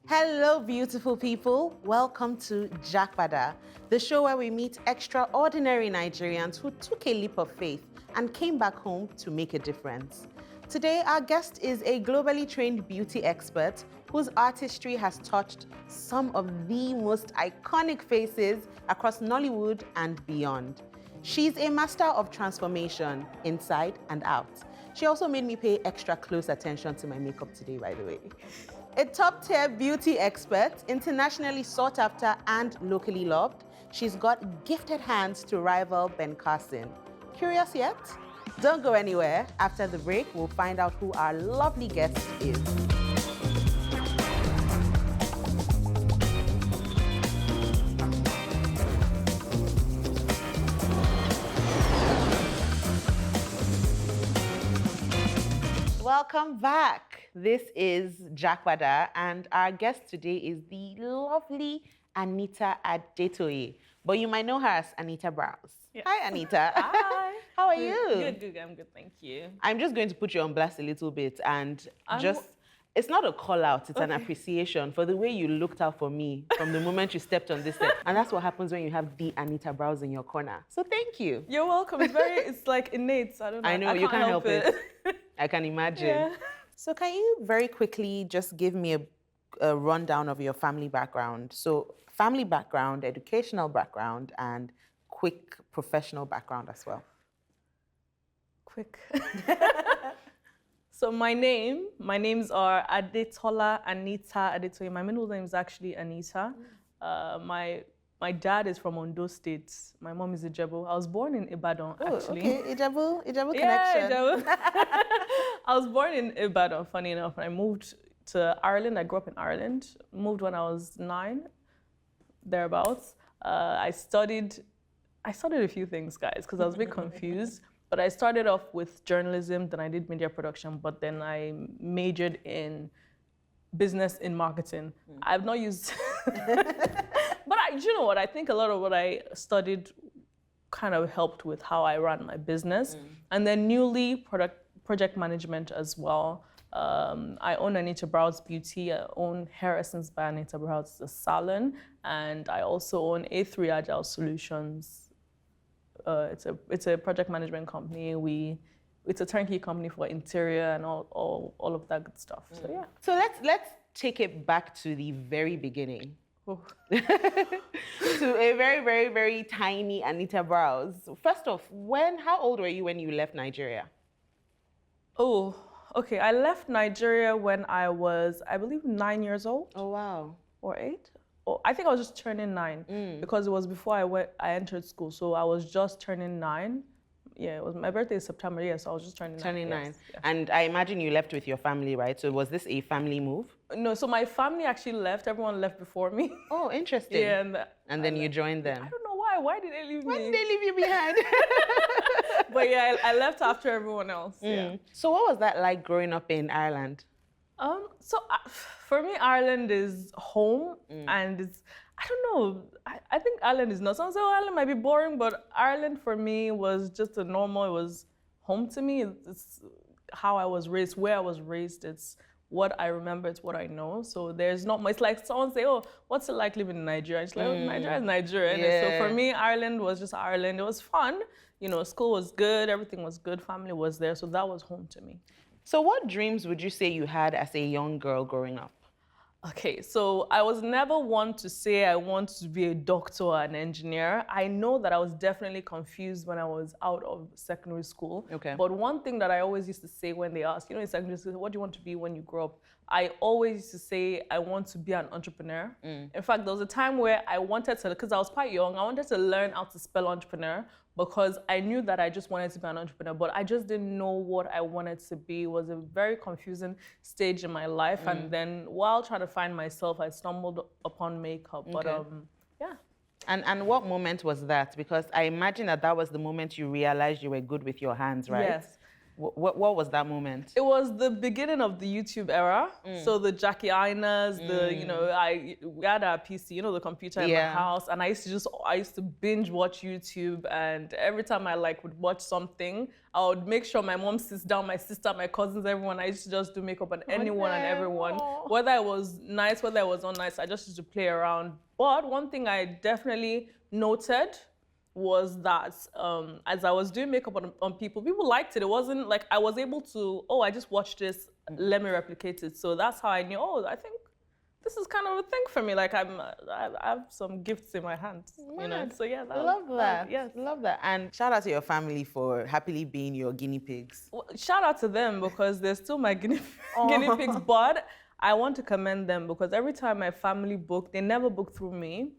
Hello, beautiful people. Welcome to Japada, the show where we meet extraordinary Nigerians who took a leap of faith and came back home to make a difference. Today, our guest is a globally trained beauty expert whose artistry has touched some of the most iconic faces across Nollywood and beyond. She's a master of transformation inside and out. She also made me pay extra close attention to my makeup today, by the way. A top-tier beauty expert, internationally sought after and locally loved, she's got gifted hands to rival Ben Carson. Curious yet? Don't go anywhere. After the break, we'll find out who our lovely guest is. Welcome back. This is Japada, and our guest today is the lovely Anita Adetoye. But you might know her as Anita Browse. Yes. Hi, Anita. Hi. How are you? Good. I'm good, thank you. I'm just going to put you on blast a little bit and it's not a call out, it's an appreciation for the way you looked out for me from the moment you stepped on this set. And that's what happens when you have the Anita Browse in your corner. So thank you. You're welcome. It's like innate, so I don't know. I know, you can't help it. I can imagine. Yeah. So can you very quickly just give me a rundown of your family background? So family background, educational background, and quick professional background as well. Quick. So my names are Adetola Anita Adetoye. My middle name is actually Anita. My dad is from Ondo State. My mom is Ijebu. I was born in Ibadan, actually. Okay, Ijebu connection. Yeah, Ijebu. I was born in Ibadan, funny enough. And I moved to Ireland. I grew up in Ireland. Moved when I was 9, thereabouts. I studied a few things, guys, because I was a bit confused. But I started off with journalism, then I did media production, but then I majored in business in marketing. I've not used, but you know what? I think a lot of what I studied kind of helped with how I ran my business. And then newly project management as well. I own Anita Brows Beauty. I own Hair Essence by Anita Brows, the salon, and I also own A3 Agile Solutions. It's a project management company. It's a turnkey company for interior and all of that good stuff. So yeah. So let's take it back to the very beginning. To a very, very, very tiny Anita Browse. First off, how old were you when you left Nigeria? Oh, okay. I left Nigeria when I was, I believe, 9 years old. Oh wow. Or 8. I think I was just turning 9 because it was before I entered school. So I was just turning 9. Yeah, it was my birthday is September. Yeah, so I was just turning 9. Turning 9. Yes, yeah. And I imagine you left with your family, right? So was this a family move? No, so my family actually left. Everyone left before me. Oh, interesting. Yeah, and then you joined them. I don't know why. Why did they leave me? Why did they leave you behind? But yeah, I left after everyone else. Yeah. So what was that like growing up in Ireland? For me, Ireland is home, and I don't know. I think Ireland is not. Some say, oh, Ireland might be boring, but Ireland for me was just a normal. It was home to me. It's how I was raised, where I was raised. It's what I remember. It's what I know. So there's not much. It's like someone say, oh, what's it like living in Nigeria? It's like, oh, Nigeria is Nigeria. Yeah. So for me, Ireland was just Ireland. It was fun. You know, school was good. Everything was good. Family was there. So that was home to me. So what dreams would you say you had as a young girl growing up? Okay, so I was never one to say I want to be a doctor or an engineer. I know that I was definitely confused when I was out of secondary school. Okay. But one thing that I always used to say when they ask, in secondary school, what do you want to be when you grow up? I always used to say I want to be an entrepreneur. In fact, there was a time where I wanted to, because I was quite young, I wanted to learn how to spell entrepreneur because I knew that I just wanted to be an entrepreneur, but I just didn't know what I wanted to be. It was a very confusing stage in my life. And then while trying to find myself, I stumbled upon makeup. But yeah. And what moment was that? Because I imagine that was the moment you realized you were good with your hands, right? Yes. What was that moment? It was the beginning of the YouTube era. So the Jackie Inas, we had our PC, the computer in my house, and I used to binge watch YouTube, and every time I would watch something, I would make sure my mom sits down, my sister, my cousins, everyone. I used to just do makeup on anyone and everyone. Whether it was nice, whether it was not nice, I just used to play around. But one thing I definitely noted was that as I was doing makeup on people liked it. It wasn't like I was able to, I just watched this, let me replicate it. So that's how I knew, I think this is kind of a thing for me. Like I have some gifts in my hands, So yeah, love that. Yes, love that. And shout out to your family for happily being your guinea pigs. Well, shout out to them because they're still my guinea pigs. But I want to commend them because every time my family book, they never book through me.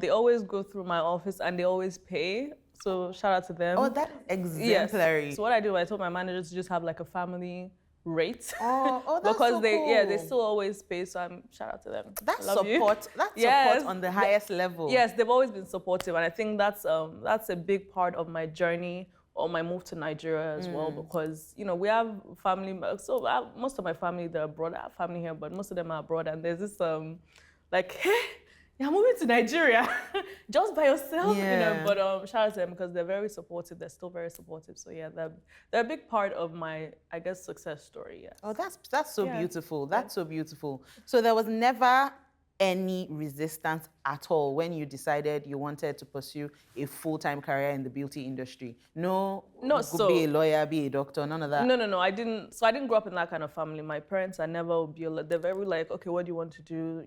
They always go through my office and they always pay. So shout out to them. Oh, that's exemplary. Yes. So what I do, I told my manager to just have like a family rate. Oh, that's because so they cool. They still always pay. So shout out to them. That's support. That's support on the highest level. Yes, they've always been supportive, and I think that's a big part of my journey or my move to Nigeria as well, because we have family. So most of my family, they're abroad. I have family here, but most of them are abroad, and there's this hey, you're moving to Nigeria just by yourself, But shout out to them because they're very supportive. They're still very supportive. So yeah, they're a big part of my, I guess, success story. Yes. Oh, that's so beautiful. That's so beautiful. So there was never any resistance at all when you decided you wanted to pursue a full-time career in the beauty industry? No, be a lawyer, be a doctor, none of that? No, I didn't. So I didn't grow up in that kind of family. My parents are never, they're very okay, what do you want to do?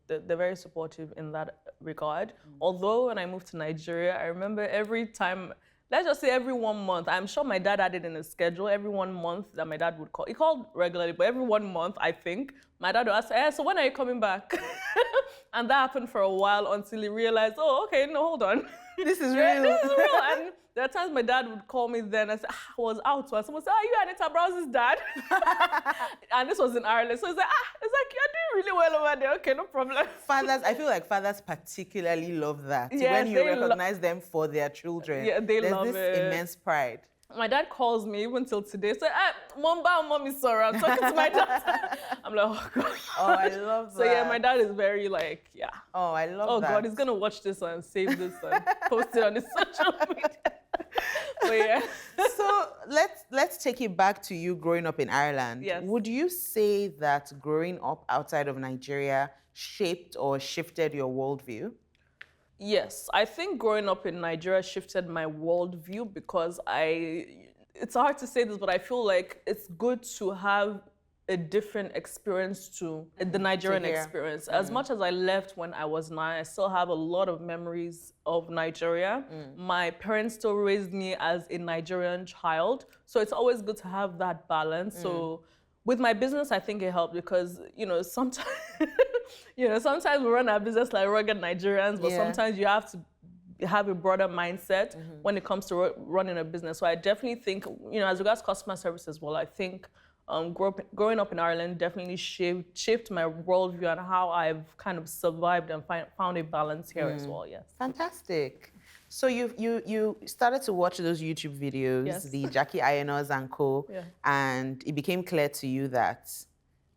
They're very supportive in that regard. Although when I moved to Nigeria, I remember every time, let's just say every 1 month, I'm sure my dad had it in his schedule, every 1 month that my dad would call. He called regularly, but every 1 month, I think, my dad would ask, so when are you coming back? And that happened for a while until he realized, okay, no, hold on. This is real. This is real. And there are times my dad would call me then and say, I was out. So someone said, are you Anita Browse's dad? And this was in Ireland. So it's like, you're doing really well over there. Okay, no problem. Fathers, I feel like fathers particularly love that. Yes, when you recognize them for their children. Yeah, they love it. There's this immense pride. My dad calls me even till today. So, Mommy, sorry, I'm talking to my dad. I'm like, oh, God. Oh, I love that. So, yeah, my dad is very Oh, I love that. Oh, God, he's going to watch this and save this and post it on his social media. But, yeah. So, let's take it back to you growing up in Ireland. Yes. Would you say that growing up outside of Nigeria shaped or shifted your worldview? Yes, I think growing up in Nigeria shifted my worldview because it's hard to say this, but I feel like it's good to have a different experience to the Nigerian experience. As much as I left when I was 9, I still have a lot of memories of Nigeria. My parents still raised me as a Nigerian child, so it's always good to have that balance. So with my business, I think it helped because, sometimes, sometimes we run our business like rugged Nigerians, but sometimes you have to have a broader mindset when it comes to running a business. So I definitely think, as regards customer service as well, I think growing up in Ireland definitely shaped my worldview and how I've kind of survived and found a balance here as well, yes. Fantastic. So you started to watch those YouTube videos, the Jackie Inas and co, and it became clear to you that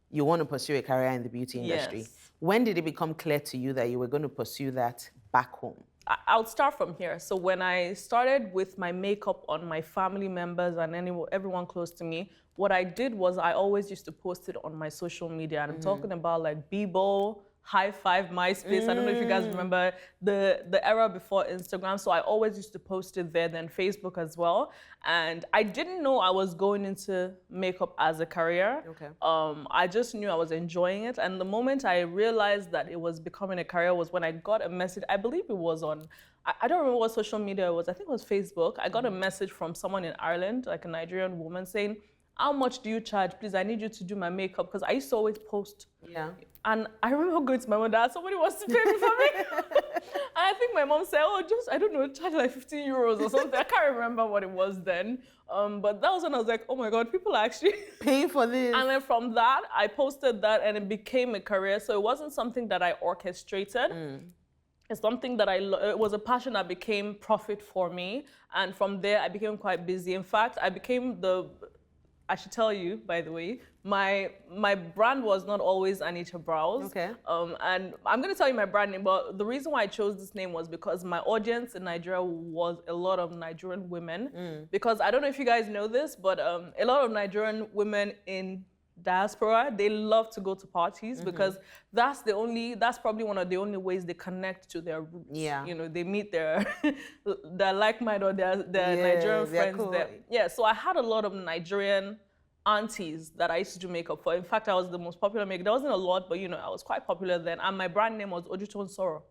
you want to pursue a career in the beauty industry. Yes. When did it become clear to you that you were going to pursue that back home? I'll start from here. So when I started with my makeup on my family members and everyone close to me, what I did was I always used to post it on my social media. And I'm talking about like Bebo, High Five, MySpace. I don't know if you guys remember the era before Instagram. So I always used to post it there, then Facebook as well. And I didn't know I was going into makeup as a career. Okay. I just knew I was enjoying it. And the moment I realized that it was becoming a career was when I got a message. I believe it was on, I don't remember what social media it was. I think it was Facebook. I got a message from someone in Ireland, like a Nigerian woman, saying, how much do you charge? Please, I need you to do my makeup, because I used to always post. Yeah. And I remember going to my mother, somebody wants to pay me for makeup. And I think my mom said, I don't know, charge like 15 euros or something. I can't remember what it was then. But that was when I was like, oh my God, people are actually paying for this. And then from that, I posted that and it became a career. So it wasn't something that I orchestrated. It's something that it was a passion that became profit for me. And from there, I became quite busy. In fact, I became the I should tell you, by the way, my brand was not always Anita Browse. Okay. And I'm going to tell you my brand name, but the reason why I chose this name was because my audience in Nigeria was a lot of Nigerian women. Because I don't know if you guys know this, but a lot of Nigerian women in diaspora, they love to go to parties because that's probably one of the only ways they connect to their roots. Yeah. You know, they meet their like-minded or their Nigerian friends cool. there. Yeah, so I had a lot of Nigerian aunties that I used to do makeup for. In fact, I was the most popular makeup. There wasn't a lot, but you know, I was quite popular then. And my brand name was Ojuton Soro.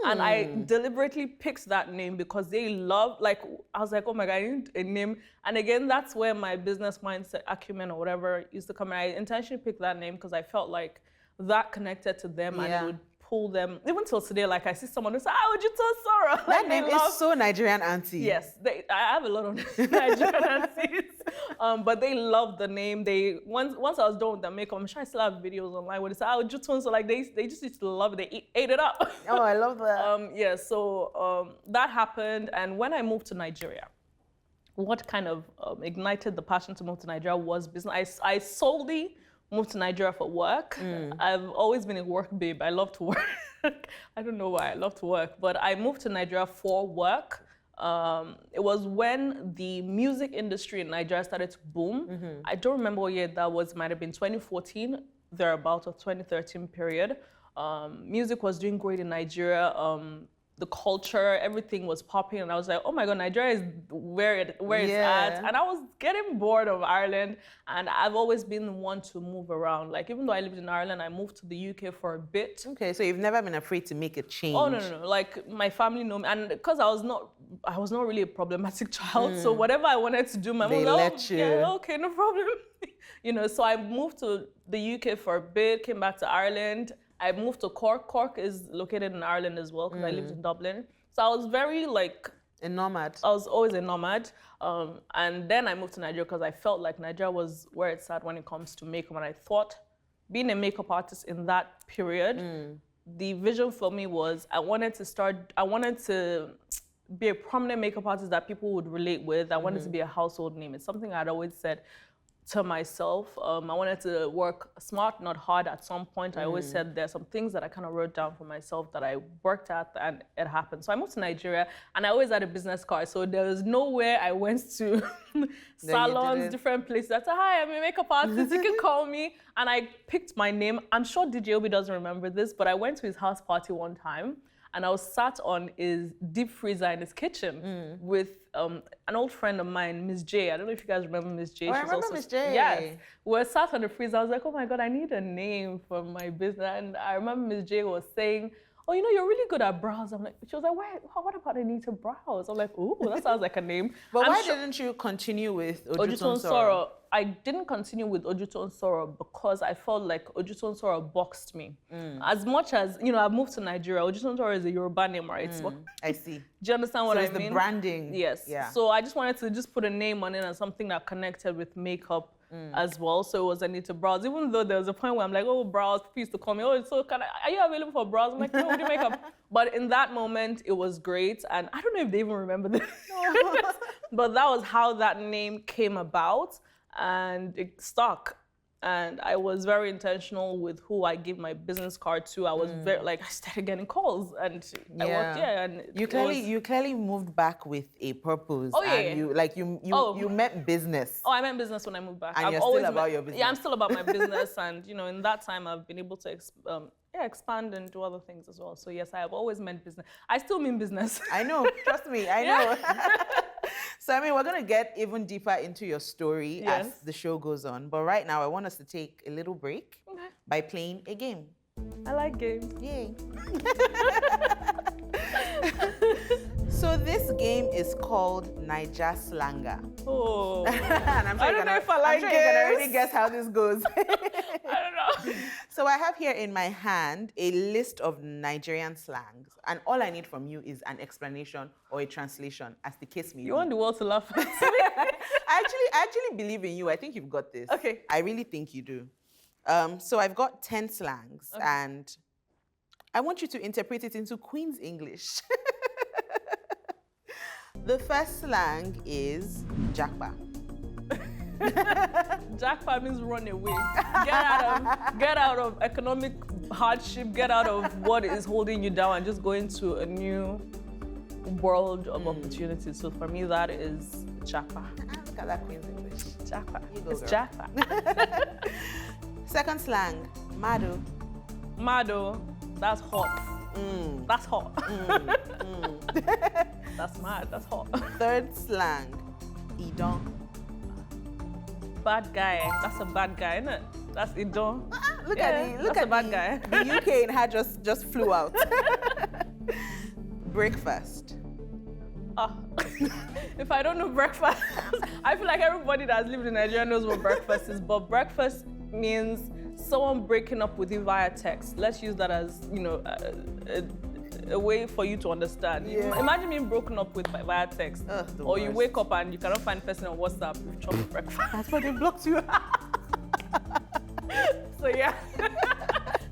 And I deliberately picked that name because they love, like, I was like, oh my God, I need a name. And again, that's where my business mindset acumen or whatever used to come in. I intentionally picked that name because I felt like that connected to them and it would pull them. Even till today, like I see someone who says, Ojuton Soro. That name is so Nigerian auntie. Yes, I have a lot of Nigerian aunties, but they love the name. Once I was done with the makeup, I'm sure I still have videos online where they say, Ojuton, so like they just used to love it. They ate it up. Oh, I love that. Yeah, so that happened, and when I moved to Nigeria, what kind of ignited the passion to move to Nigeria was business. I solely moved to Nigeria for work. I've always been a work babe. I love to work. I don't know why I love to work, but I moved to Nigeria for work. It was when the music industry in Nigeria started to boom. I don't remember what year that was. It might have been 2014, thereabout, or 2013 period. Music was doing great in Nigeria. The culture, everything was popping, and I was like, oh my God, Nigeria is where it's at. And I was getting bored of Ireland, and I've always been one to move around. Like, even though I lived in Ireland, I moved to the UK for a bit. Okay, so you've never been afraid to make a change. Oh, no. Like, my family know me, and because I was not really a problematic child, so whatever I wanted to do, my mom was like, oh, yeah, okay, no problem. You know, so I moved to the UK for a bit, came back to Ireland. I moved to Cork. Cork is located in Ireland as well because I lived in Dublin. So I was very like... A nomad. I was always a nomad. And then I moved to Nigeria because I felt like Nigeria was where it's at when it comes to makeup. And I thought being a makeup artist in that period, the vision for me was I wanted to be a prominent makeup artist that people would relate with. I wanted to be a household name. It's something I'd always said to myself. I wanted to work smart, not hard at some point. I always said there's some things that I kind of wrote down for myself that I worked at, and it happened. So I moved to Nigeria, and I always had a business card. So there was nowhere I went to salons, different places. I said, hi, I'm a makeup artist. You can call me. And I picked my name. I'm sure DJ Obi doesn't remember this, but I went to his house party one time, and I was sat on his deep freezer in his kitchen with an old friend of mine, Miss J. I don't know if you guys remember Miss J. Oh, I remember Miss J. Yes. We were sat on the freezer. I was like, oh my God, I need a name for my business. And I remember Miss J was saying, oh, you know, you're really good at brows. I'm like, she was like, what about Anita Browse? I'm like, ooh, that sounds like a name. But why didn't you continue with Ojuton Soro? I didn't continue with Ojuton Soro because I felt like Ojuton Soro boxed me. As much as, you know, I've moved to Nigeria, Ojuton Soro is a Yoruba name, right? I see. Do you understand what I mean? So it's the branding. Yes. Yeah. So I just wanted to just put a name on it and something that connected with makeup as well. So it was Anita Brows. Even though there was a point where I'm like, oh, brows, people used to call me, oh, so are you available for brows? I'm like, no, we do makeup. But in that moment, it was great. And I don't know if they even remember this. But that was how that name came about. And it stuck. And I was very intentional with who I give my business card to. I was very, like, I started getting calls, and I worked, and you clearly moved back with a purpose. Oh, yeah. And you meant business. Oh, I meant business when I moved back. And you're still about your business. Yeah, I'm still about my business, and you know, in that time, I've been able to expand and do other things as well. So yes, I have always meant business. I still mean business. I know, trust me, I know. So, I mean, we're going to get even deeper into your story as the show goes on. But right now, I want us to take a little break by playing a game. I like games. Yay. So this game is called Naija Slanger. Oh. And I'm sure I don't know if I like it. I'm sure you can already guess how this goes. I don't know. So I have here in my hand a list of Nigerian slangs. And all I need from you is an explanation or a translation, as the case may be. You want the world to laugh at me? I actually believe in you. I think you've got this. Okay. I really think you do. So I've got 10 slangs, and I want you to interpret it into Queen's English. The first slang is Japada. Jackpot means run away. Get out of economic hardship, get out of what is holding you down and just go into a new world of opportunities. So for me, that is Jackpot. Look at that Queen's English. Jackpot. You go, It's girl. Jackpot. Second slang, Mado. Mado, that's hot. That's hot. That's mad, that's hot. Third slang, Idon. Bad guy, that's a bad guy, isn't it? That's Idon. Look Yeah, look that's at a bad guy. The UK in her just flew out. Breakfast. Oh. If I don't know breakfast, I feel like everybody that's lived in Nigeria knows what breakfast is, but breakfast means someone breaking up with you via text. Let's use that as, you know, a way for you to understand. Yeah. Imagine being broken up with via text. The Or you worst. wake up and you cannot find the person on WhatsApp, you've chopped breakfast. That's why they blocked you. So yeah,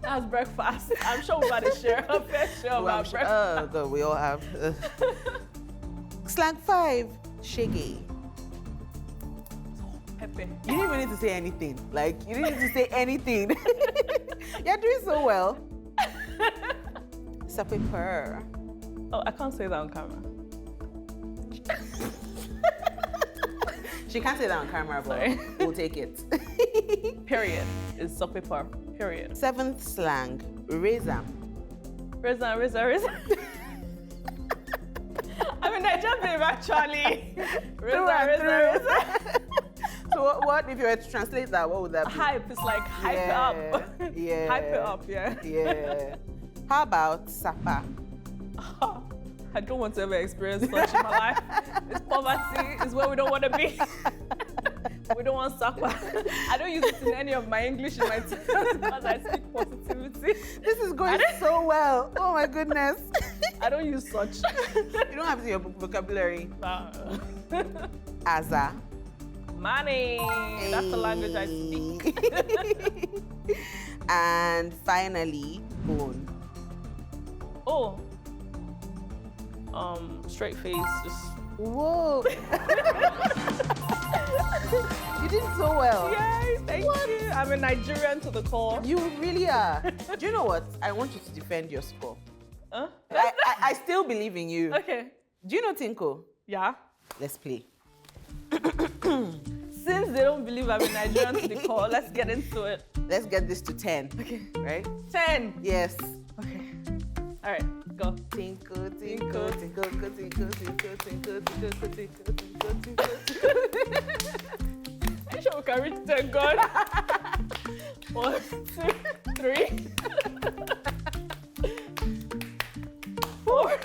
that's breakfast. I'm sure we've had a fair share Well, about breakfast. oh, God, we all have. Slang 5, Shege. Pepe. You didn't even need to say anything. Like, you didn't need to say anything. You're doing so well. Sapper. Oh, I can't say that on camera. She can't say that on camera, but Sorry. we'll take it. Period. Is paper. Period. Seventh slang, Reza. Reza. I mean, Nigerian babe, actually. Reza. So what if you were to translate that, what would that be? Hype. It's like hype it up. Yeah. Hype it up, yeah. Yeah. How about Sapa? I don't want to ever experience such in my life. It's poverty. It's where we don't want to be. We don't want supper. I don't use it in any of my English in my text because I speak positivity. This is going so well. Oh my goodness. I don't use such. You don't have to your vocabulary. Aza. Money. That's the language I speak. And finally, bone. Oh. Straight face, just. Whoa. You did so well. Yay, thank you. I'm a Nigerian to the core. You really are. Do you know what? I want you to defend your score. Huh? I still believe in you. Okay. Do you know Tinko? Yeah. Let's play. Since they don't believe I'm a Nigerian to the core, let's get into it. Let's get this to 10. Okay. Right? 10. Yes. Okay. All right, go. Tinko, tinko, tinko, tinko, tinko, tinko, tinko, tinko, tinko, tinko, tinko. I'm sure we can reach 10, God. 1, 2, 3. 4.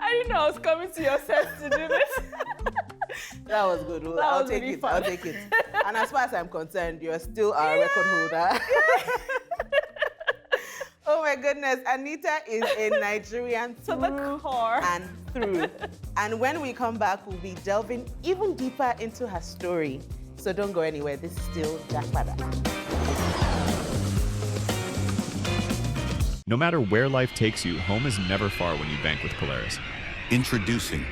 I didn't know I was coming to your set to do this. That was good. I'll take it. I'll take it. And as far as I'm concerned, you're still our record holder. Oh my goodness. Anita is a Nigerian To the core. and through. And when we come back, we'll be delving even deeper into her story. So don't go anywhere. This is still Japada. No matter where life takes you, home is never far when you bank with Polaris. Introducing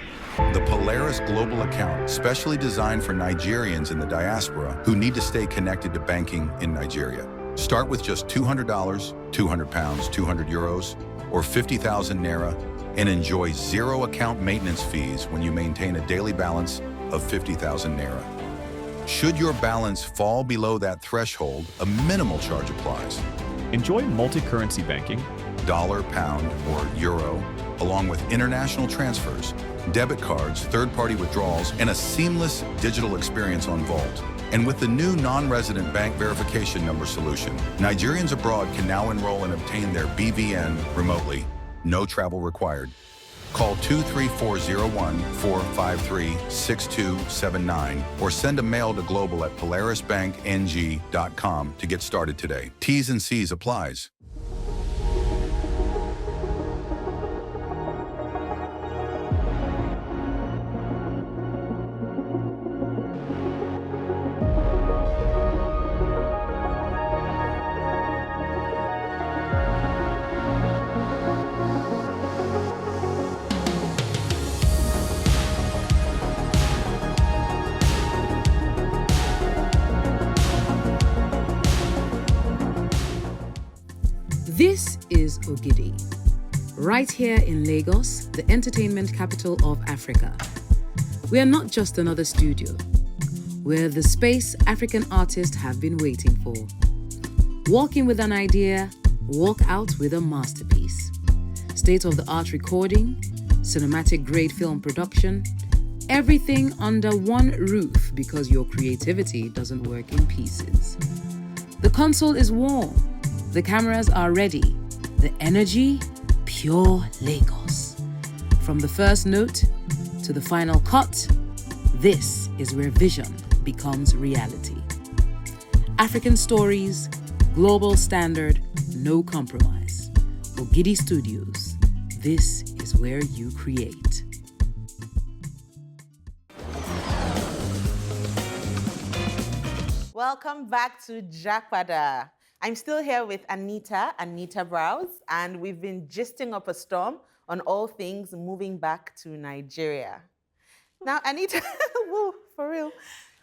the Polaris Global Account, specially designed for Nigerians in the diaspora who need to stay connected to banking in Nigeria. Start with just $200, 200 pounds, 200 euros, or 50,000 naira, and enjoy zero account maintenance fees when you maintain a daily balance of 50,000 naira. Should your balance fall below that threshold, a minimal charge applies. Enjoy multi-currency banking, Dollar, pound, or euro, along with international transfers, debit cards, third-party withdrawals, and a seamless digital experience on Vault. And with the new non-resident bank verification number solution, Nigerians abroad can now enroll and obtain their BVN remotely, no travel required. Call 23401-453-6279 or send a mail to global@polarisbankng.com to get started today. T's and C's applies. This is Ogidi, right here in Lagos, the entertainment capital of Africa. We are not just another studio. We're the space African artists have been waiting for. Walk in with an idea, walk out with a masterpiece. State-of-the-art recording, cinematic-grade film production, everything under one roof because your creativity doesn't work in pieces. The console is warm, the cameras are ready, the energy, pure Lagos. From the first note to the final cut, this is where vision becomes reality. African stories, global standard, no compromise. Ogidi Studios, this is where you create. Welcome back to Japada. I'm still here with Anita Browse, and we've been gisting up a storm on all things moving back to Nigeria. Now, Anita, woo, for real.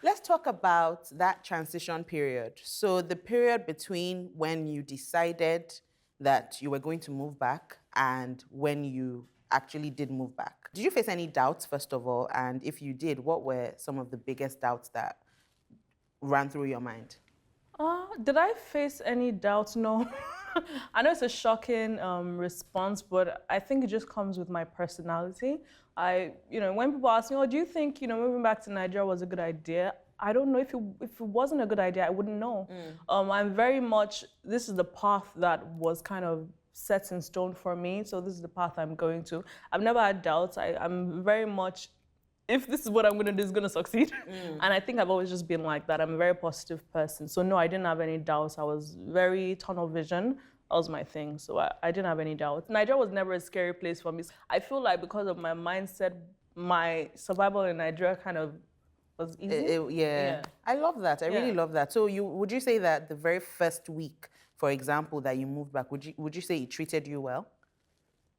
Let's talk about that transition period. So the period between when you decided that you were going to move back and when you actually did move back. Did you face any doubts, first of all? And if you did, what were some of the biggest doubts that ran through your mind? Did I face any doubts? No. I know it's a shocking response, but I think it just comes with my personality. When people ask me, do you think, moving back to Nigeria was a good idea? I don't know. If it wasn't a good idea, I wouldn't know. I'm very much, this is the path that was kind of set in stone for me. So this is the path I'm going to. I've never had doubts. I'm very much, if this is what I'm going to do, it's going to succeed. And I think I've always just been like that. I'm a very positive person. So no, I didn't have any doubts. I was very tunnel vision. That was my thing. So I didn't have any doubts. Nigeria was never a scary place for me. I feel like because of my mindset, my survival in Nigeria kind of was easy. Yeah. I love that. I really love that. So would you say that the very first week, for example, that you moved back, would you say it treated you well?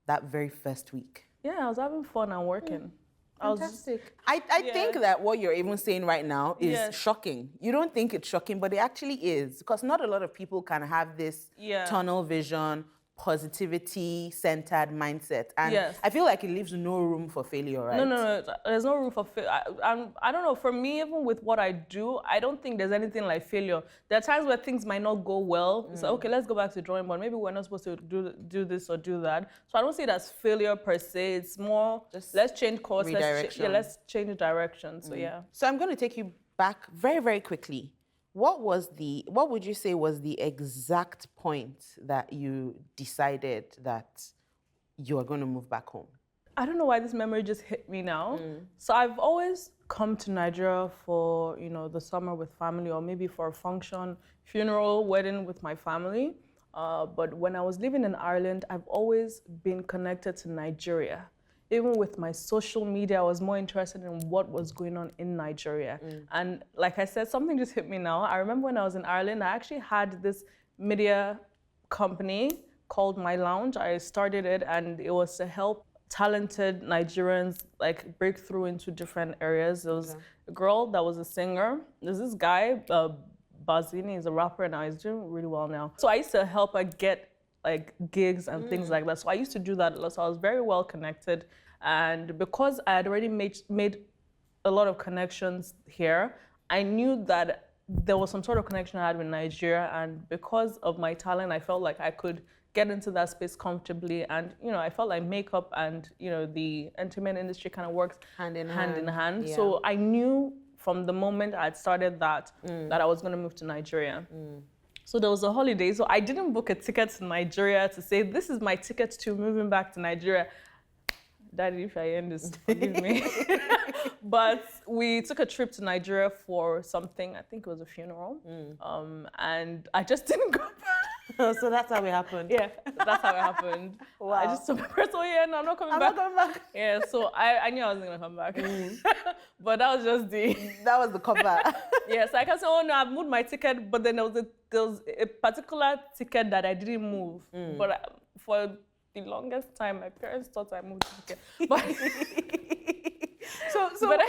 That very first week? Yeah, I was having fun and working. Fantastic. I think that what you're even saying right now is shocking. You don't think it's shocking, but it actually is, because not a lot of people can have this tunnel vision, positivity-centered mindset. And I feel like it leaves no room for failure, right? No. There's no room for failure. I don't know. For me, even with what I do, I don't think there's anything like failure. There are times where things might not go well. It's like, okay, let's go back to the drawing board. Maybe we're not supposed to do this or do that. So I don't see it as failure per se. It's more, just let's change course. Let's change direction. So So I'm going to take you back very, very quickly. What would you say was the exact point that you decided that you are going to move back home? I don't know why this memory just hit me now. So I've always come to Nigeria for, the summer with family, or maybe for a function, funeral, wedding with my family. But when I was living in Ireland, I've always been connected to Nigeria. Even with my social media, I was more interested in what was going on in Nigeria. And like I said, something just hit me now. I remember when I was in Ireland, I actually had this media company called My Lounge. I started it, and it was to help talented Nigerians break through into different areas. There was a girl that was a singer. There's this guy, Bazini, he's a rapper, and he's doing really well now. So I used to help her get gigs and things like that. So I used to do that a lot. So I was very well connected. And because I had already made a lot of connections here, I knew that there was some sort of connection I had with Nigeria. And because of my talent, I felt like I could get into that space comfortably. And, I felt like makeup and, the entertainment industry kind of works hand in hand. Yeah. So I knew from the moment I had started that I was going to move to Nigeria. So there was a holiday, so I didn't book a ticket to Nigeria to say, this is my ticket to moving back to Nigeria. Daddy, if I end this, forgive me. But we took a trip to Nigeria for something, I think it was a funeral. And I just didn't go back. So that's how it happened. Yeah, that's how it happened. Wow. I just told my person, no, I'm not coming back. I'm not coming back. Yeah, so I knew I wasn't gonna come back. But that was just that was the cover. Yeah, so I can say, oh no, I've moved my ticket, but then there was a particular ticket that I didn't move. But for the longest time, my parents thought I moved the ticket. But But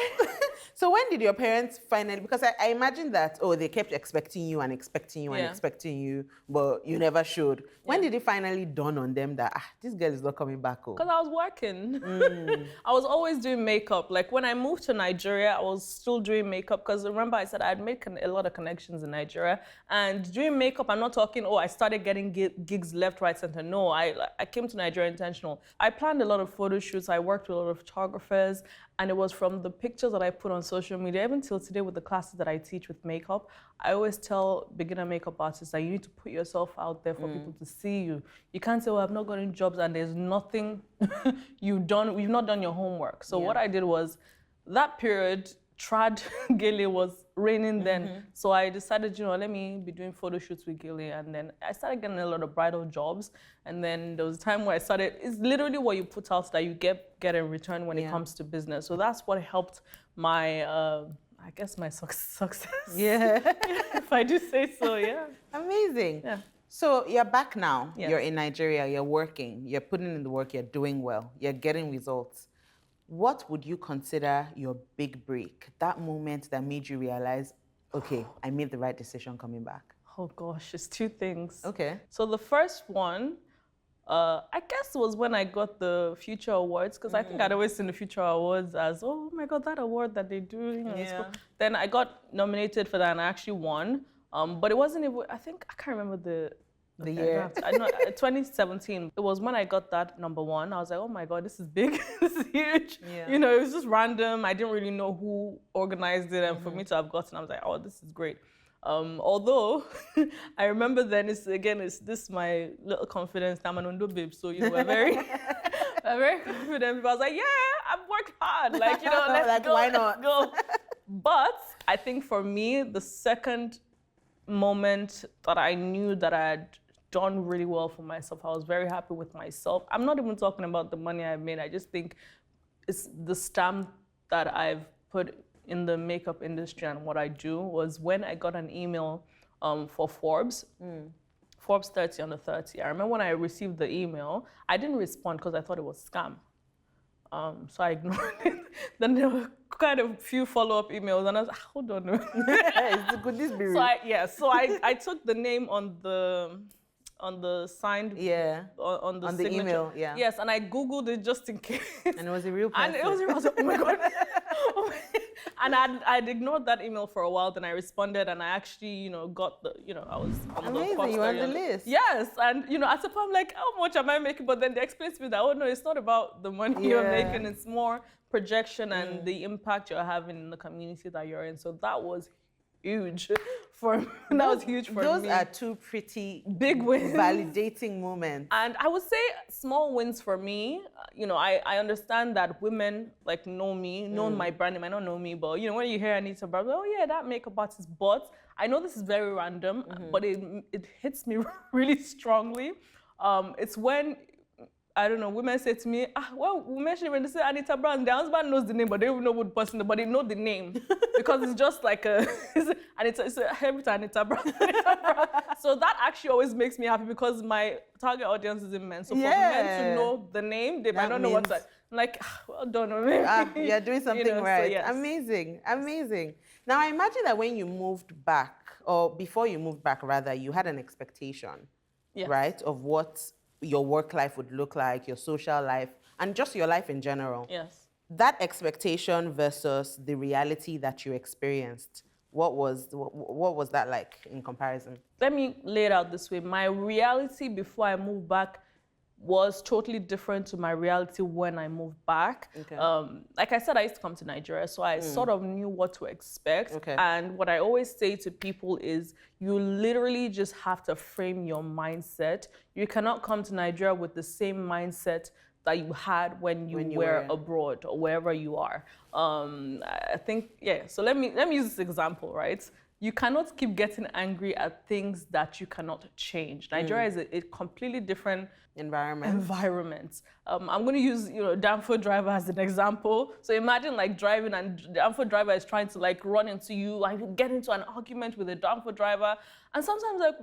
So when did your parents finally, because I imagine that, oh, they kept expecting you and expecting you and Yeah. expecting you, but you never showed. When Yeah. did it finally dawn on them that, this girl is not coming back home? Because I was working. I was always doing makeup. Like when I moved to Nigeria, I was still doing makeup because remember I said I had made a lot of connections in Nigeria. And doing makeup, I'm not talking, oh, I started getting gigs left, right, center. No, I came to Nigeria intentional. I planned a lot of photo shoots. I worked with a lot of photographers. And it was from the pictures that I put on social media, even till today with the classes that I teach with makeup, I always tell beginner makeup artists that you need to put yourself out there for people to see you. You can't say, well, I've not gotten jobs and there's nothing you've not done your homework. So what I did was, that period, trad Gele was raining then. So I decided, let me be doing photo shoots with Gele. And then I started getting a lot of bridal jobs. And then there was a time where I started, it's literally what you put out that you get in return when it comes to business. So that's what helped my, I guess my success. Yeah. If I do say so, yeah. Amazing. Yeah. So you're back now. Yes. You're in Nigeria. You're working. You're putting in the work. You're doing well. You're getting results. What would you consider your big break? That moment that made you realize, okay, I made the right decision coming back. Oh gosh, it's two things. Okay. So the first one, I guess was when I got the Future Awards, because I think I'd always seen the Future Awards as, oh my God, that award that they do. It's cool. Then I got nominated for that and I actually won. But it wasn't even, I can't remember the year. I know, 2017. It was when I got that number one. I was like, oh my God, this is big. This is huge. Yeah. It was just random. I didn't really know who organized it. And for me to have gotten, I was like, oh, this is great. Although, I remember then, it's this my little confidence. I'm an Ondo babe, so, we're very, we're very confident. I was like, yeah, I've worked hard. Like, let's go, why not? let's go. But I think for me, the second moment that I knew that I had done really well for myself, I was very happy with myself. I'm not even talking about the money I made. I just think it's the stamp that I've put in the makeup industry and what I do was when I got an email for Forbes, Forbes 30 under 30. I remember when I received the email, I didn't respond because I thought it was scam. So I ignored it. Then there were quite a few follow-up emails and I was like, hold on. Could this be real? So I took the name on the signed, on the signature. Email, yeah. Yes, and I Googled it just in case. And it was a real person. And it was real. I was like, oh my God. And I'd ignored that email for a while, then I responded and I actually, got the, I was on the Amazing, you were on the list. Yes, and at the point I'm like, how much am I making? But then they explained to me that, oh no, it's not about the money you're making, it's more projection and the impact you're having in the community that you're in. So that was huge for me. That was huge for me. Those are two pretty big wins, validating moments. And I would say small wins for me. I understand that women know me, know my brand. They might not know me, but when you hear Anita Brows, oh yeah, that makeup artist. But I know this is very random, but it hits me really strongly. It's when, I don't know, women say to me, well, we mentioned when they say Anita Brown, their husband knows the name, but they don't know what person, but they know the name. Because it's just like it's every time Anita Brown. So that actually always makes me happy because my target audience is in men. So for men to know the name, they might not know what's that. I'm like, well done, maybe. You're doing something right. So yes. Amazing, amazing. Now, I imagine that when you moved back, or before you moved back, rather, you had an expectation, right, of what your work life would look like, your social life, and just your life in general. Yes. That expectation versus the reality that you experienced, what was that like in comparison? Let me lay it out this way. My reality before I moved back was totally different to my reality when I moved back. Okay. Like I said, I used to come to Nigeria, so I sort of knew what to expect. Okay. And what I always say to people is you literally just have to frame your mindset. You cannot come to Nigeria with the same mindset that you had when you were abroad or wherever you are. I think, so let me use this example, right? You cannot keep getting angry at things that you cannot change. Nigeria is a completely different environment. I'm going to use Danfo driver as an example. So imagine driving and the Danfo driver is trying to run into you, get into an argument with a Danfo driver, and sometimes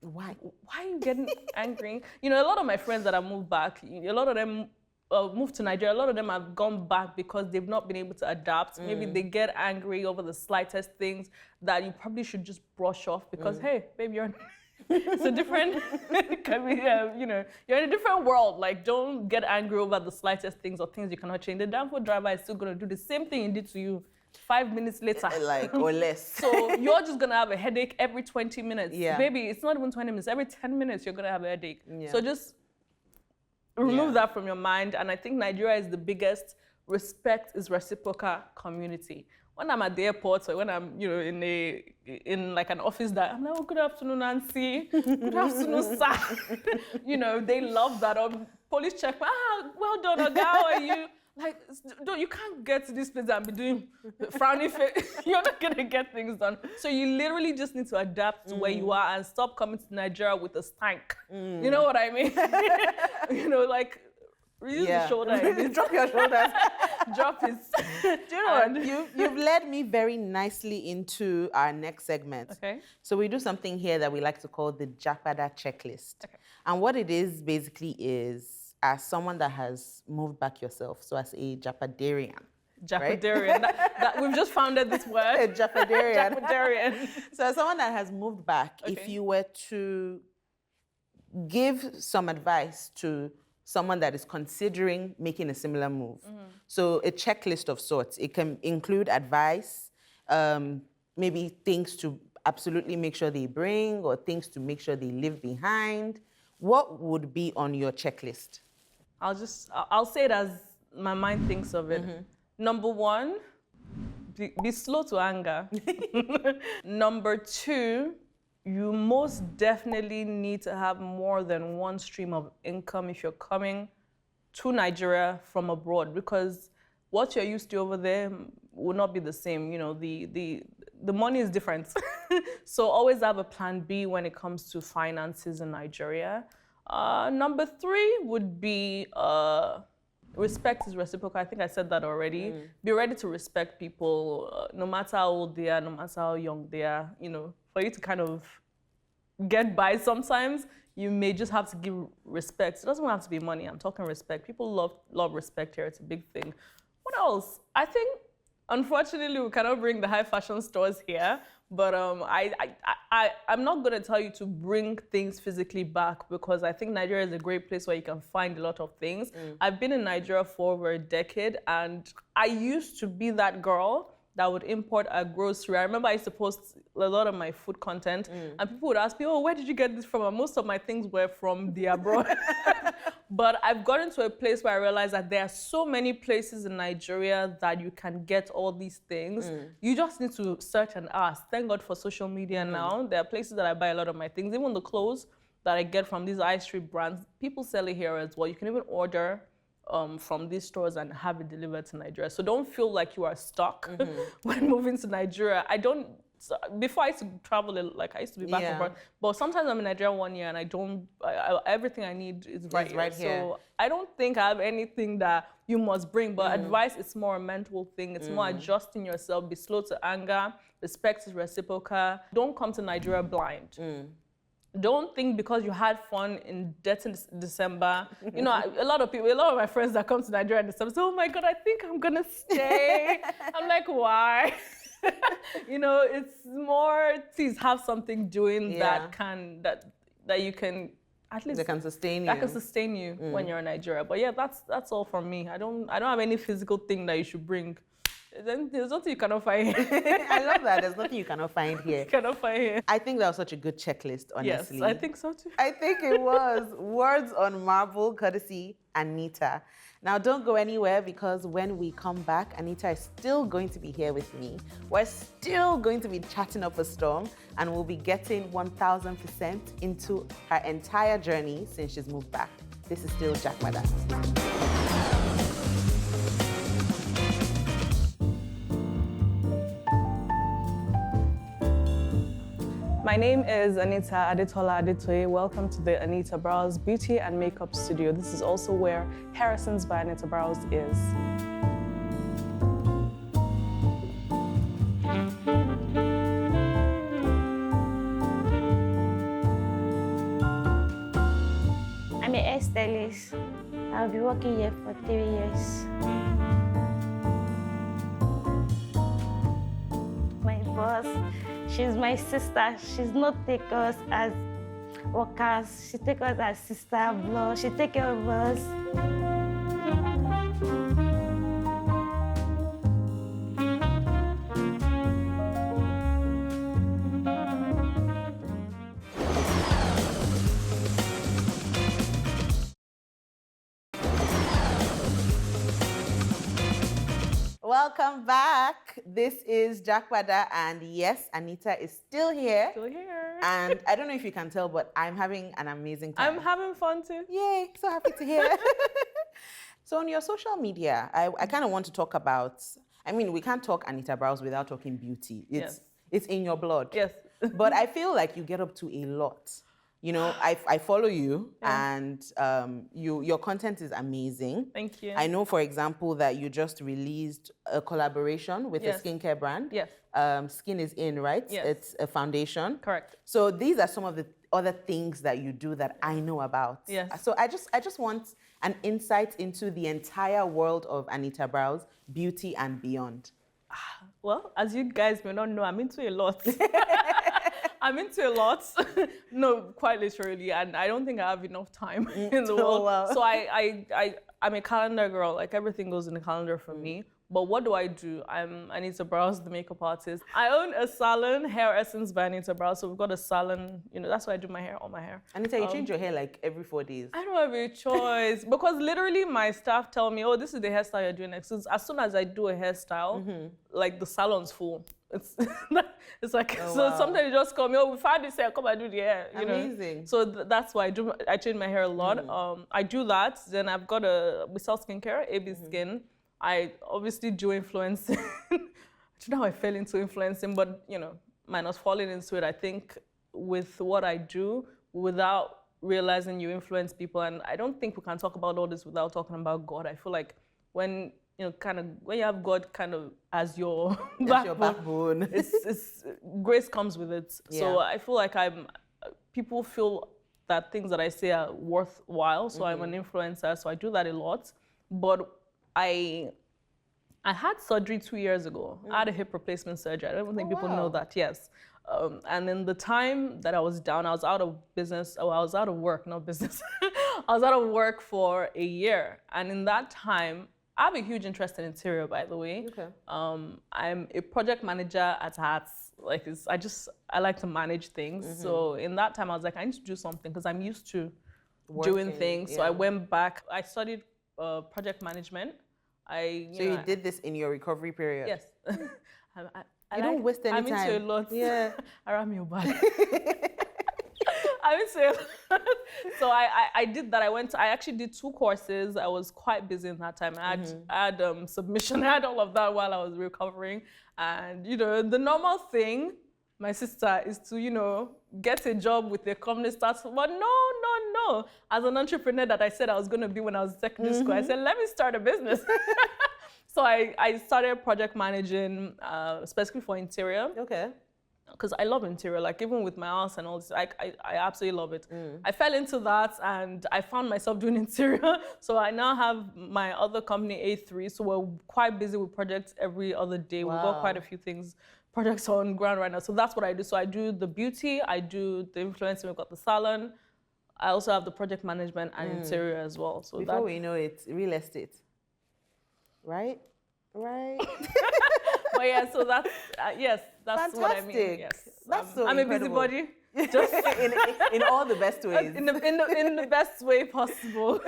why are you getting angry? A lot of my friends that have moved back, a lot of them moved to Nigeria, a lot of them have gone back because they've not been able to adapt. Maybe they get angry over the slightest things that you probably should just brush off because, hey, babe, you're... it's a different, you know, you're in a different world. Like, don't get angry over the slightest things or things you cannot change. The damn food driver is still going to do the same thing he did to you 5 minutes later. Like, or less. So you're just going to have a headache every 20 minutes. Yeah. Baby, it's not even 20 minutes. Every 10 minutes, you're going to have a headache. Yeah. So just remove that from your mind. And I think Nigeria is the biggest respect is reciprocal community. When I'm at the airport or when I'm, you know, in like an office that I'm like, oh, good afternoon, Nancy. Good afternoon, sir. You know, they love that. Or police check, well done, Oga, how are you? Like, you can't get to this place and be doing frowny face. You're not gonna get things done. So you literally just need to adapt to where you are and stop coming to Nigeria with a stank. You know what I mean? You know, like, use the shoulder. Drop your shoulders. Drop it. Do you know what? You've led me very nicely into our next segment. Okay. So we do something here that we like to call the Japada checklist. Okay. And what it is basically is, as someone that has moved back yourself, so as a Japadarian. Japadarian. Right? that we've just founded this word. A Japadarian. Japadarian. So as someone that has moved back, Okay. if you were to give some advice to someone that is considering making a similar move. So a checklist of sorts. It can include advice, maybe things to absolutely make sure they bring or things to make sure they leave behind. What would be on your checklist? I'll say it as my mind thinks of it. Number one, be slow to anger. Number two, you most definitely need to have more than one stream of income if you're coming to Nigeria from abroad, because what you're used to over there will not be the same. You know, the money is different. So always have a plan B when it comes to finances in Nigeria. Number three would be respect is reciprocal. I think I said that already. Be ready to respect people, no matter how old they are, no matter how young they are. You know, for you to kind of get by sometimes, you may just have to give respect. It doesn't have to be money. I'm talking respect. People love respect here. It's a big thing. What else? I think, unfortunately, we cannot bring the high fashion stores here. But I'm not going to tell you to bring things physically back, because I think Nigeria is a great place where you can find a lot of things. I've been in Nigeria for over a decade, and I used to be that girl that would import a grocery. I remember I used to post a lot of my food content, and people would ask me, oh, where did you get this from? And most of my things were from the abroad. But I've gotten to a place where I realized that there are so many places in Nigeria that you can get all these things. You just need to search and ask. Thank God for social media now. There are places that I buy a lot of my things. Even the clothes that I get from these artistry brands, people sell it here as well. You can even order from these stores and have it delivered to Nigeria. So don't feel like you are stuck when moving to Nigeria. Before I used to travel, like I used to be back and forth, but sometimes I'm in Nigeria 1 year and everything I need is right here. So I don't think I have anything that you must bring, but advice is more a mental thing. It's more adjusting yourself, be slow to anger, respect is reciprocal. Don't come to Nigeria blind. Don't think because you had fun in December. You know, a lot of my friends that come to Nigeria in December say, oh my God, I think I'm gonna stay. I'm like, why? You know, it's more, please have something doing that you can, at least. That can sustain you. That can sustain you when you're in Nigeria. But yeah, that's all from me. I don't have any physical thing that you should bring. Then there's nothing you cannot find here. I love that. There's nothing you cannot find here. You cannot find here. I think that was such a good checklist, honestly. Yes, I think so too. I think it was. Words on marble, courtesy Anita. Now, don't go anywhere, because when we come back, Anita is still going to be here with me. We're still going to be chatting up a storm, and we'll be getting 1000% into her entire journey since she's moved back. This is still Japada. My name is Anita Adetoye. Welcome to the Anita Brows Beauty and Makeup Studio. This is also where Harrison's by Anita Browse is. I'm a hairstylist. I'll be working here for 3 years. My boss, she's my sister. She's not take us as workers. She take us as sister, bro. She take care of us. Welcome back. This is Japada, and yes, Anita is still here. Still here. And I don't know if you can tell, but I'm having an amazing time. I'm having fun too. Yay, so happy to hear. So on your social media, I kind of want to talk about, I mean, we can't talk Anita Browse without talking beauty. It's in your blood. Yes. But I feel like you get up to a lot. You know, I follow you, and your content is amazing. Thank you. I know, for example, that you just released a collaboration with a Yes. skincare brand. Yes. Skin is In, right? Yes. It's a foundation. Correct. So these are some of the other things that you do that I know about. Yes. So I just want an insight into the entire world of Anita Browse Beauty and beyond. Well, as you guys may not know, I'm into a lot. I'm into a lot. No, quite literally, and I don't think I have enough time in the world. wow. So I'm a calendar girl. Like everything goes in the calendar for me. But what do? I'm Anita Browse, the makeup artist. I own a salon, Hair Essence by Anita Browse. So we've got a salon. You know, that's why I do my hair, all my hair. Anita, you change your hair like every 4 days. I don't have a choice because literally my staff tell me, "Oh, this is the hairstyle you're doing next." So as soon as I do a hairstyle, like the salon's full. It's it's like wow. sometimes you just come, "Oh, we found this hair, come and do the hair." You Amazing. know? So that's why I change my hair a lot. I do that. Then I've got we sell skincare, AB Skin. I obviously do influencing. I don't know how I fell into influencing, but you know, minus falling into it, I think with what I do, without realizing you influence people, and I don't think we can talk about all this without talking about God. I feel like when you have God kind of as your backbone, it's grace comes with it. Yeah. So I feel like people feel that things that I say are worthwhile. So I'm an influencer, so I do that a lot. But I had surgery 2 years ago. I had a hip replacement surgery. I don't think people know that, yes. And in the time that I was down, I was out of business. Oh, I was out of work, not business. I was out of work for a year. And in that time, I have a huge interest in interior, by the way. Okay. I'm a project manager at heart. Like I like to manage things. So in that time, I was like, I need to do something because I'm used to doing things. Yeah. So I went back. I studied project management. You did this in your recovery period? Yes. You don't waste any time. I'm into a lot. Yeah. Around your back. I'm into a lot. So I did that. I actually did 2 courses. I was quite busy in that time. I had submission. I had all of that while I was recovering. And, you know, the normal thing, my sister, is to, get a job with a company start. But no. As an entrepreneur that I said I was going to be when I was in secondary school, I said, let me start a business. So I started project managing, specifically for interior. Okay. Because I love interior, like even with my house and all this, I absolutely love it. I fell into that and I found myself doing interior. So I now have my other company, A3. So we're quite busy with projects every other day. Wow. We've got quite a few projects on ground right now. So that's what I do. So I do the beauty, I do the influencing, we've got the salon. I also have the project management and interior as well. So before we know it, real estate. Right? But yeah, so that's, that's what I mean. Yes. That's so I'm incredible. a busybody. Just in all the best ways. In the best way possible.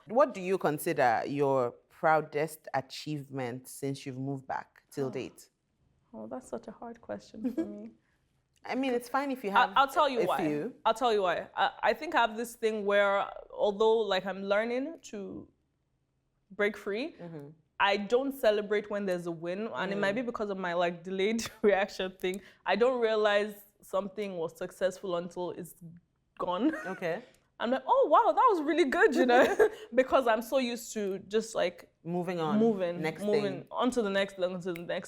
What do you consider your proudest achievement since you've moved back till date? Oh, that's such a hard question for me. I mean, it's fine if you have I'll tell you a why. few. I'll tell you why. I think I have this thing where, although like I'm learning to break free, I don't celebrate when there's a win, and it might be because of my like delayed reaction thing. I don't realize something was successful until it's gone. Okay. I'm like, oh wow, that was really good, because I'm so used to just like moving on, moving next moving thing. onto the next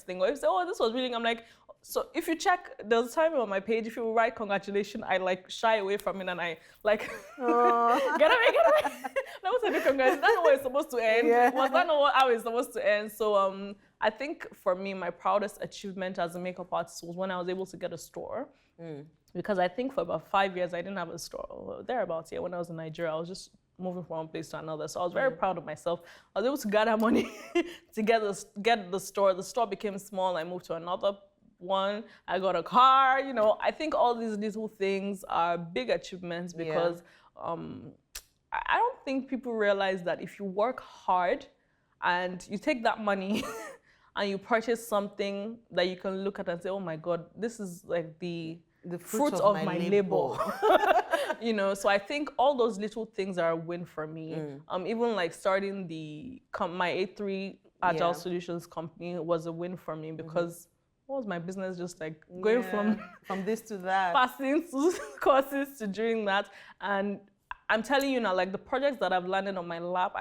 thing. Or if you say, oh, this was really, I'm like, So if you check, there's a time on my page, if you write congratulations, I like shy away from it and I like, get away. That was a big congratulations. That's not where it's supposed to end. Yeah. Was that not how it's supposed to end? So I think for me, my proudest achievement as a makeup artist was when I was able to get a store. Because I think for about 5 years, I didn't have a store. Or thereabouts, yeah, when I was in Nigeria, I was just moving from one place to another. So I was very proud of myself. I was able to gather money to get the store. The store became small. I moved to another one. I got a car. You know, I think all these little things are big achievements because I don't think people realize that if you work hard and you take that money and you purchase something that you can look at and say, oh my God, this is like the fruit of my labor. You know, so I think all those little things are a win for me. Even like starting my A3 Agile Solutions company was a win for me because what was my business just like going from this to that, passing courses to doing that. And I'm telling you now, like the projects that I've landed on my lap,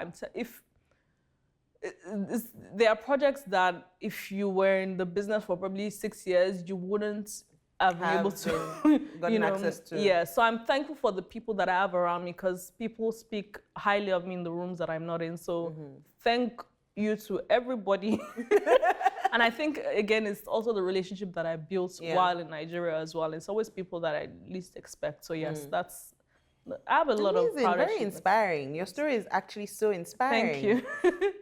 there are projects that if you were in the business for probably 6 years, you wouldn't have been able to gotten access to. Yeah, so I'm thankful for the people that I have around me because people speak highly of me in the rooms that I'm not in. So thank you to everybody. And I think, again, it's also the relationship that I built while in Nigeria as well. It's always people that I least expect. So yes, I have a lot of proud very inspiring. Your story is actually so inspiring. Thank you.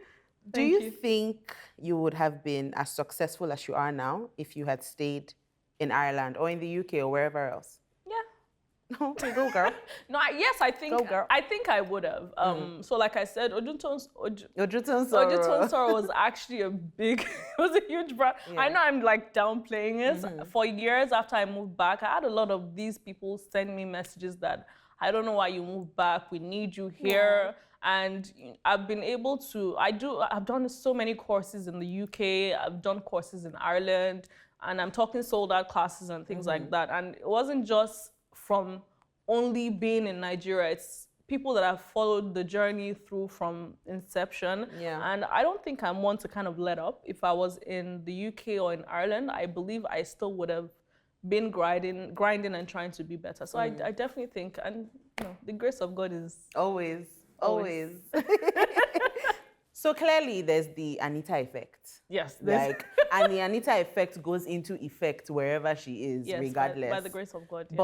Do you think you would have been as successful as you are now if you had stayed in Ireland or in the UK or wherever else? Yeah. Okay, go girl. No, yes, I think Go, girl. I think I would have. So like I said, Ojuton Sorrow. Sorrow was actually it was a huge brand. I know I'm like downplaying it. For years after I moved back, I had a lot of these people send me messages that I don't know why you moved back. We need you here. And I've been able to, I've done so many courses in the UK. I've done courses in Ireland, and I'm talking sold out classes and things like that. And it wasn't just from only being in Nigeria. It's people that have followed the journey through from inception. And I don't think I'm one to kind of let up. If I was in the UK or in Ireland, I believe I still would have been grinding and trying to be better. So I definitely think, and you know, the grace of God is Always. So clearly there's the Anita effect. Yes. And the Anita effect goes into effect wherever she is, regardless. By the grace of God. Yeah.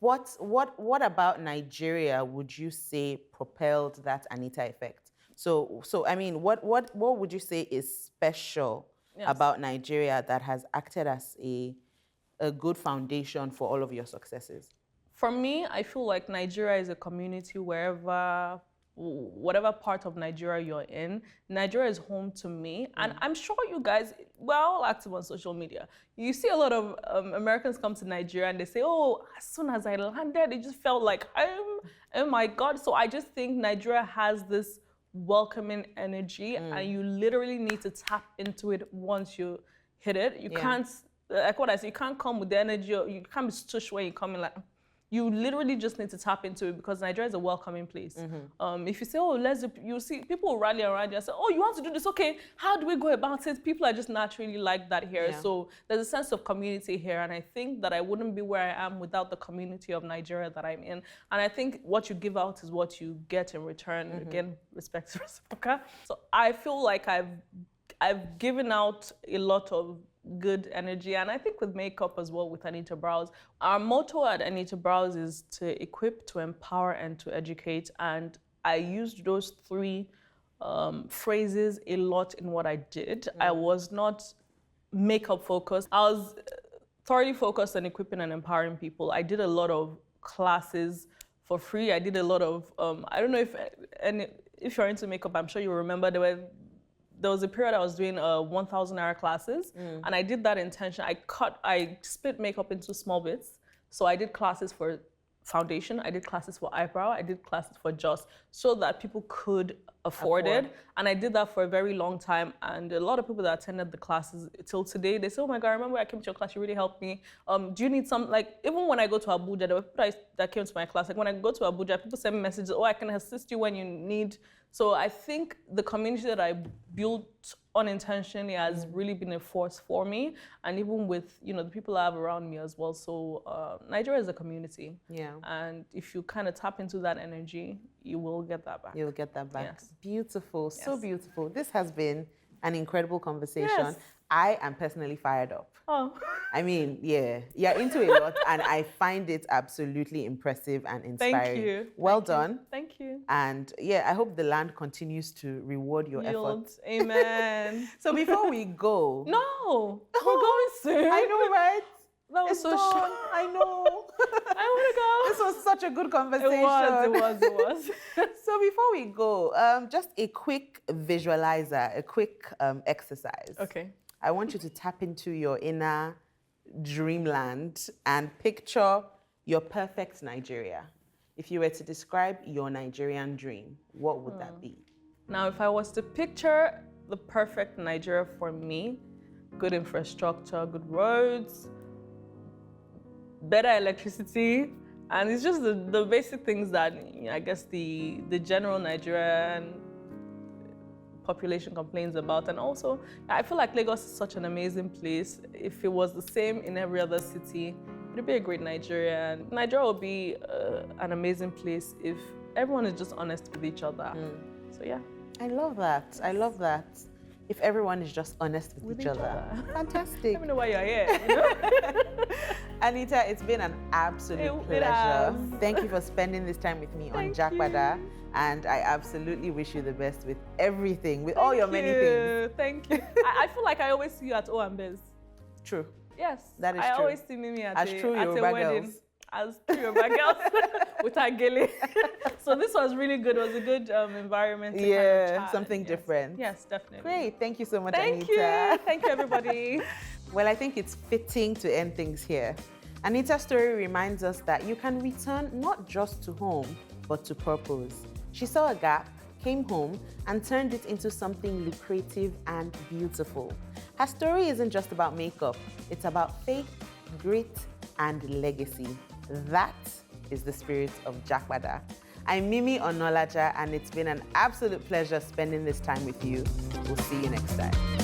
But what about Nigeria would you say propelled that Anita effect? So I mean, what would you say is special about Nigeria that has acted as a good foundation for all of your successes? For me, I feel like Nigeria is a community whatever part of Nigeria you're in, Nigeria is home to me. And I'm sure you guys, we're all active on social media. You see a lot of Americans come to Nigeria and they say, oh, as soon as I landed, it just felt like, oh my God. So I just think Nigeria has this welcoming energy and you literally need to tap into it once you hit it. You can't, like what I say, you can't come with the energy, or you can't be stush when you come in like, you literally just need to tap into it because Nigeria is a welcoming place. If you say, oh, you see people will rally around you and say, oh, you want to do this? Okay, how do we go about it? People are just naturally like that here. So there's a sense of community here. And I think that I wouldn't be where I am without the community of Nigeria that I'm in. And I think what you give out is what you get in return. Again, respect to reciprocal. So I feel like I've given out a lot of good energy, and I think with makeup as well with Anita Browse. Our motto at Anita Browse is to equip, to empower, and to educate, and I used those three phrases a lot in what I did. I was not makeup focused. I was thoroughly focused on equipping and empowering people. I did a lot of classes for free. I did a lot of, I don't know if you're into makeup, I'm sure you remember there was a period I was doing 1,000-hour classes, and I did that intentionally. I split makeup into small bits. So I did classes for foundation, I did classes for eyebrow, I did classes for just so that people could afford it. And I did that for a very long time. And a lot of people that attended the classes till today, they say, oh my God, I remember I came to your class, you really helped me. Do you need some, like, even when I go to Abuja, there were people that came to my class, like when I go to Abuja, people send me messages, oh, I can assist you when you need So I think the community that I built unintentionally has really been a force for me, and even with the people I have around me as well. So Nigeria is a community, and if you kind of tap into that energy, you will get that back. You'll get that back. Yes. Beautiful, so Yes. beautiful. This has been an incredible conversation. Yes. I am personally fired up. Oh, I mean, yeah, you're into a lot, and I find it absolutely impressive and inspiring. thank you. Well Thank you. done. Thank you. And yeah, I hope the land continues to reward your Yield. efforts. Amen. So before we go, No, we're going soon. I know, right? That was It's so done. short. I know. I want to go. This was such a good conversation. It was. So before we go, just a quick visualizer, a quick exercise. Okay. I want you to tap into your inner dreamland and picture your perfect Nigeria. If you were to describe your Nigerian dream, what would that be? Now, if I was to picture the perfect Nigeria for me, good infrastructure, good roads, better electricity, and it's just the basic things that I guess the general Nigerian population complains about. And also, I feel like Lagos is such an amazing place. If it was the same in every other city, it'd be a great Nigeria. And Nigeria would be an amazing place if everyone is just honest with each other. So yeah. I love that. I love that. If everyone is just honest with each other. Fantastic. I don't know why you're here. Anita, it's been an absolute It has. pleasure. Thank you for spending this time with me on Japada. And I absolutely wish you the best with everything, with all your many things. Thank you. I feel like I always see you at O and Bez. True. Yes. That is I true. always see Mimi at As a, true at a Yoruba wedding. girls. As true Yoruba girls with her gele. So this was really good. It was a good environment to kind of chat. Something different. Yes, definitely. Great. Thank you so much, Thank Anita. you. Thank you, everybody. Well, I think it's fitting to end things here. Anita's story reminds us that you can return not just to home, but to purpose. She saw a gap, came home, and turned it into something lucrative and beautiful. Her story isn't just about makeup. It's about faith, grit, and legacy. That is the spirit of Japada. I'm Mimi Onolaja, and it's been an absolute pleasure spending this time with you. We'll see you next time.